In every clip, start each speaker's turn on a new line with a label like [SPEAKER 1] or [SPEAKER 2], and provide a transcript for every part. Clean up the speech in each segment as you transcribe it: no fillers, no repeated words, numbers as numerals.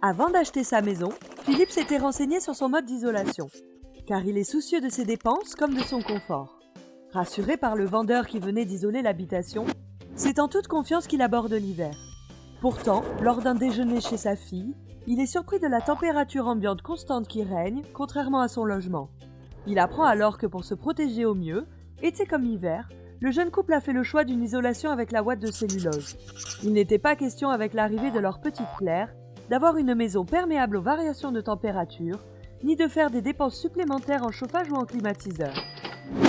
[SPEAKER 1] Avant d'acheter sa maison, Philippe s'était renseigné sur son mode d'isolation, car il est soucieux de ses dépenses comme de son confort. Rassuré par le vendeur qui venait d'isoler l'habitation, c'est en toute confiance qu'il aborde l'hiver. Pourtant, lors d'un déjeuner chez sa fille, il est surpris de la température ambiante constante qui règne, contrairement à son logement. Il apprend alors que pour se protéger au mieux, été comme hiver, le jeune couple a fait le choix d'une isolation avec la ouate de cellulose. Il n'était pas question avec l'arrivée de leur petite Claire d'avoir une maison perméable aux variations de température, ni de faire des dépenses supplémentaires en chauffage ou en climatiseur.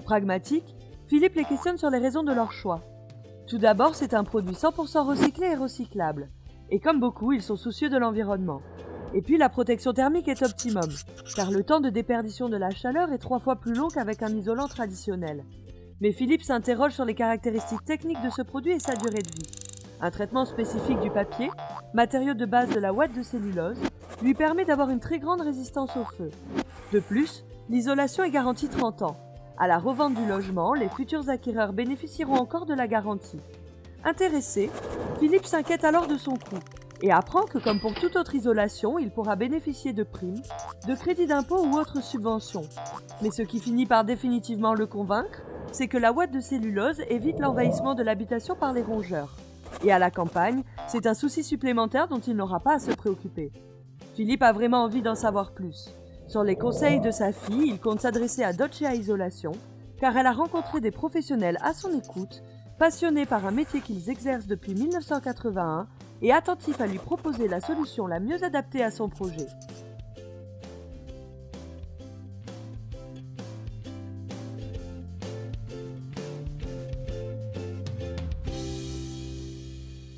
[SPEAKER 1] Pragmatique, Philippe les questionne sur les raisons de leur choix. Tout d'abord, c'est un produit 100% recyclé et recyclable. Et comme beaucoup, ils sont soucieux de l'environnement. Et puis la protection thermique est optimum, car le temps de déperdition de la chaleur est 3 fois plus long qu'avec un isolant traditionnel. Mais Philippe s'interroge sur les caractéristiques techniques de ce produit et sa durée de vie. Un traitement spécifique du papier, matériau de base de la ouate de cellulose, lui permet d'avoir une très grande résistance au feu. De plus, l'isolation est garantie 30 ans. À la revente du logement, les futurs acquéreurs bénéficieront encore de la garantie. Intéressé, Philippe s'inquiète alors de son coût et apprend que comme pour toute autre isolation, il pourra bénéficier de primes, de crédits d'impôt ou autres subventions. Mais ce qui finit par définitivement le convaincre, c'est que la ouate de cellulose évite l'envahissement de l'habitation par les rongeurs. Et à la campagne, c'est un souci supplémentaire dont il n'aura pas à se préoccuper. Philippe a vraiment envie d'en savoir plus. Sur les conseils de sa fille, il compte s'adresser à Docea Isolation, car elle a rencontré des professionnels à son écoute, passionnés par un métier qu'ils exercent depuis 1981 et attentifs à lui proposer la solution la mieux adaptée à son projet.